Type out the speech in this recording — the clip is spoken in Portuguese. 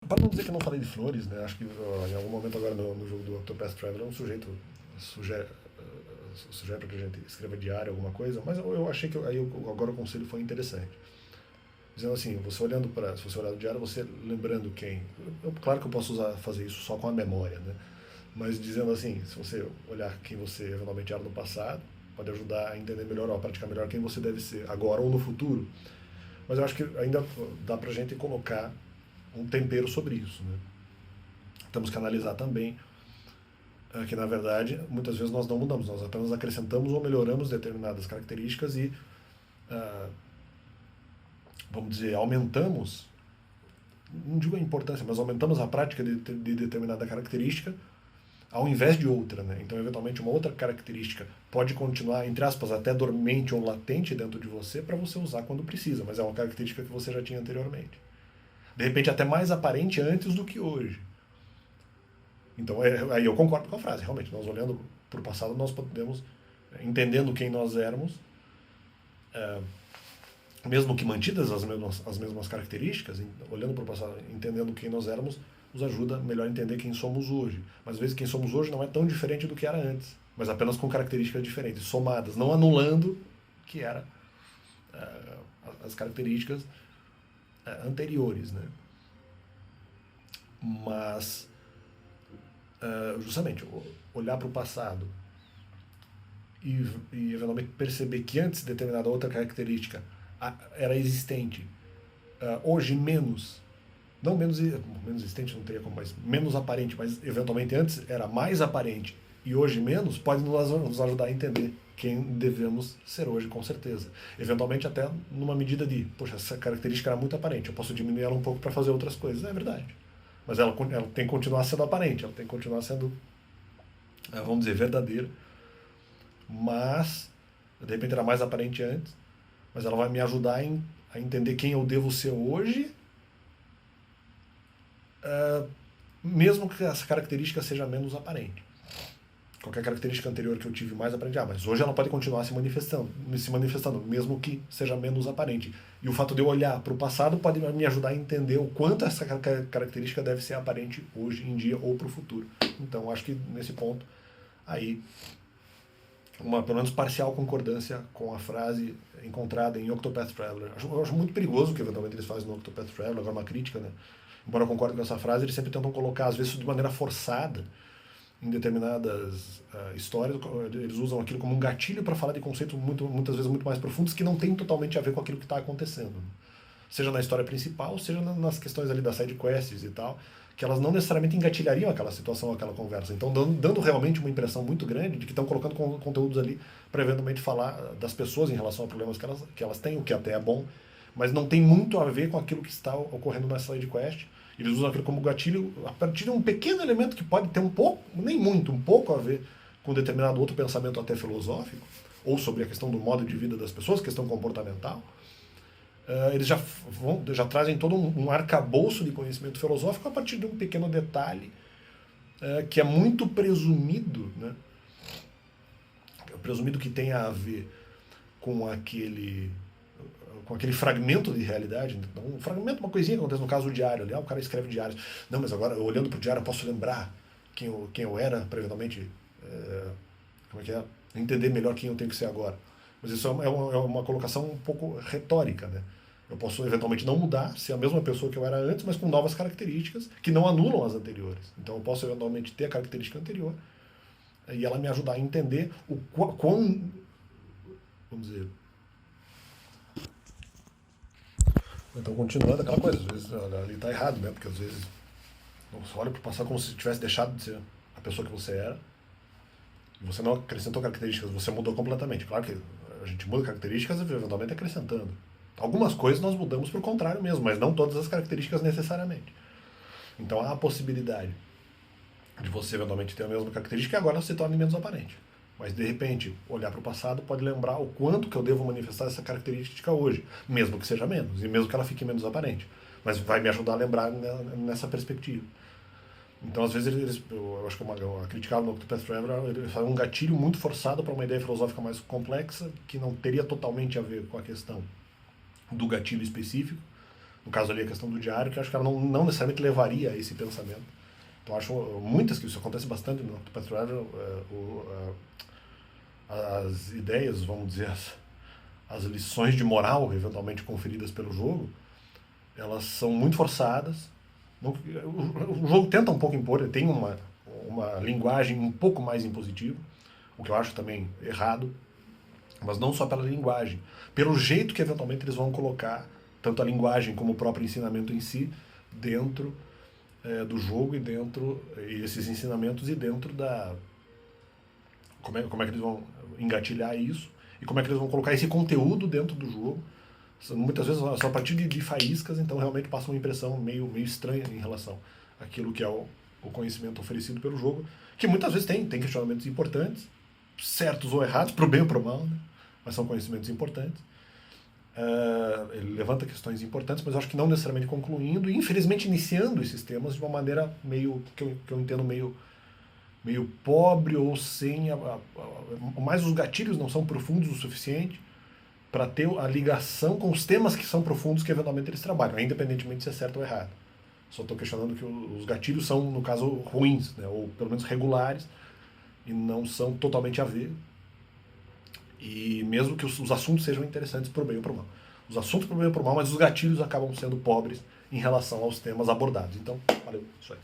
Para não dizer que eu não falei de flores, né? Acho que em algum momento agora no jogo do Octopath Traveler um sujeito sugere para que a gente escreva diário alguma coisa, mas eu achei que agora o conselho foi interessante. Dizendo assim, você olhando para, se você olhar no diário, você lembrando quem. Claro que eu posso fazer isso só com a memória, né? Mas dizendo assim, se você olhar quem você eventualmente era no passado, pode ajudar a entender melhor ou a praticar melhor quem você deve ser agora ou no futuro. Mas eu acho que ainda dá pra gente colocar um tempero sobre isso, né? Temos que analisar também que, na verdade, muitas vezes nós não mudamos, nós apenas acrescentamos ou melhoramos determinadas características e, ah, vamos dizer, aumentamos, não digo a importância, mas aumentamos a prática de determinada característica ao invés de outra, né? Então, eventualmente, uma outra característica pode continuar, entre aspas, até dormente ou latente dentro de você para você usar quando precisa, mas é uma característica que você já tinha anteriormente. De repente, até mais aparente antes do que hoje. Então, aí eu concordo com a frase. Realmente, nós olhando para o passado, nós podemos, entendendo quem nós éramos, é, mesmo que mantidas as mesmas características, olhando para o passado, entendendo quem nós éramos, nos ajuda melhor a entender quem somos hoje. Mas às vezes quem somos hoje não é tão diferente do que era antes, mas apenas com características diferentes, somadas, não anulando que era as características anteriores, né? Mas justamente olhar para o passado e eventualmente perceber que antes determinada outra característica era existente, hoje menos, não menos existente, não teria como, mas menos aparente, mas eventualmente antes era mais aparente e hoje menos, pode nos ajudar a entender quem devemos ser hoje, com certeza. Eventualmente até numa medida de, poxa, essa característica era muito aparente, eu posso diminuir ela um pouco para fazer outras coisas. É verdade. Mas ela tem que continuar sendo aparente, ela tem que continuar sendo, vamos dizer, verdadeira. Mas, de repente era mais aparente antes, mas ela vai me ajudar a entender quem eu devo ser hoje, mesmo que essa característica seja menos aparente. Qualquer característica anterior que eu tive mais aparente, mas hoje ela pode continuar se manifestando, mesmo que seja menos aparente. E o fato de eu olhar para o passado pode me ajudar a entender o quanto essa característica deve ser aparente hoje em dia ou para o futuro. Então, acho que nesse ponto, aí, uma pelo menos parcial concordância com a frase encontrada em Octopath Traveler. Eu acho muito perigoso o que eventualmente eles fazem no Octopath Traveler, agora uma crítica, né? Embora eu concorde com essa frase, eles sempre tentam colocar, às vezes de maneira forçada, em determinadas histórias, eles usam aquilo como um gatilho para falar de conceitos muitas vezes muito mais profundos que não tem totalmente a ver com aquilo que está acontecendo. Seja na história principal, seja nas questões ali das side quests e tal, que elas não necessariamente engatilhariam aquela situação, aquela conversa. Então, dando realmente uma impressão muito grande de que estão colocando conteúdos ali para eventualmente falar das pessoas em relação a problemas que elas têm, o que até é bom, mas não tem muito a ver com aquilo que está ocorrendo na side quest. Eles usam aquilo como gatilho a partir de um pequeno elemento que pode ter um pouco, nem muito, um pouco a ver com determinado outro pensamento até filosófico, ou sobre a questão do modo de vida das pessoas, questão comportamental. Eles já trazem todo um arcabouço de conhecimento filosófico a partir de um pequeno detalhe que é muito presumido, né? Presumido que tenha a ver com aquele fragmento de realidade. Então, um fragmento, uma coisinha que acontece no caso do diário ali. O cara escreve diários. Não, mas agora, olhando para o diário, eu posso lembrar quem eu era, para eventualmente, como é que é? Entender melhor quem eu tenho que ser agora. Mas isso é uma colocação um pouco retórica, né? Eu posso eventualmente não mudar, ser a mesma pessoa que eu era antes, mas com novas características que não anulam as anteriores. Então eu posso eventualmente ter a característica anterior e ela me ajudar a entender o quão, vamos dizer. Então, continuando aquela coisa, às vezes ali está errado, né? Porque às vezes você olha para o passado como se tivesse deixado de ser a pessoa que você era e você não acrescentou características, você mudou completamente. Claro que a gente muda características eventualmente acrescentando. Algumas coisas nós mudamos para o contrário mesmo, mas não todas as características necessariamente. Então há a possibilidade de você eventualmente ter a mesma característica e agora se torne menos aparente. Mas de repente, olhar para o passado pode lembrar o quanto que eu devo manifestar essa característica hoje, mesmo que seja menos, e mesmo que ela fique menos aparente. Mas vai me ajudar a lembrar nessa perspectiva. Então, às vezes, eu acho que a criticada no Octopath Traveler, ele faz um gatilho muito forçado para uma ideia filosófica mais complexa, que não teria totalmente a ver com a questão do gatilho específico, no caso ali a questão do diário, que eu acho que ela não necessariamente levaria a esse pensamento. Então acho muitas que isso acontece bastante no patrulhário, as ideias, vamos dizer, as lições de moral eventualmente conferidas pelo jogo, elas são muito forçadas. O jogo tenta um pouco impor, ele tem uma linguagem um pouco mais impositiva, o que eu acho também errado, mas não só pela linguagem, pelo jeito que eventualmente eles vão colocar tanto a linguagem como o próprio ensinamento em si dentro do jogo e esses ensinamentos e dentro da como é que eles vão engatilhar isso e como é que eles vão colocar esse conteúdo dentro do jogo. Muitas vezes só a partir de faíscas, então realmente passa uma impressão meio estranha em relação àquilo que é o conhecimento oferecido pelo jogo, que muitas vezes tem questionamentos importantes, certos ou errados, pro bem ou pro mal, né? Mas são conhecimentos importantes. Ele levanta questões importantes, mas eu acho que não necessariamente concluindo, e infelizmente iniciando esses temas de uma maneira meio, que eu entendo meio pobre ou sem. Mais os gatilhos não são profundos o suficiente para ter a ligação com os temas que são profundos que eventualmente eles trabalham, independentemente se é certo ou errado. Só estou questionando que os gatilhos são, no caso, ruins, né? Ou pelo menos regulares, e não são totalmente a ver. E mesmo que os assuntos sejam interessantes para o bem ou para o mal. Os assuntos para o bem ou para o mal, mas os gatilhos acabam sendo pobres em relação aos temas abordados. Então, valeu, isso aí.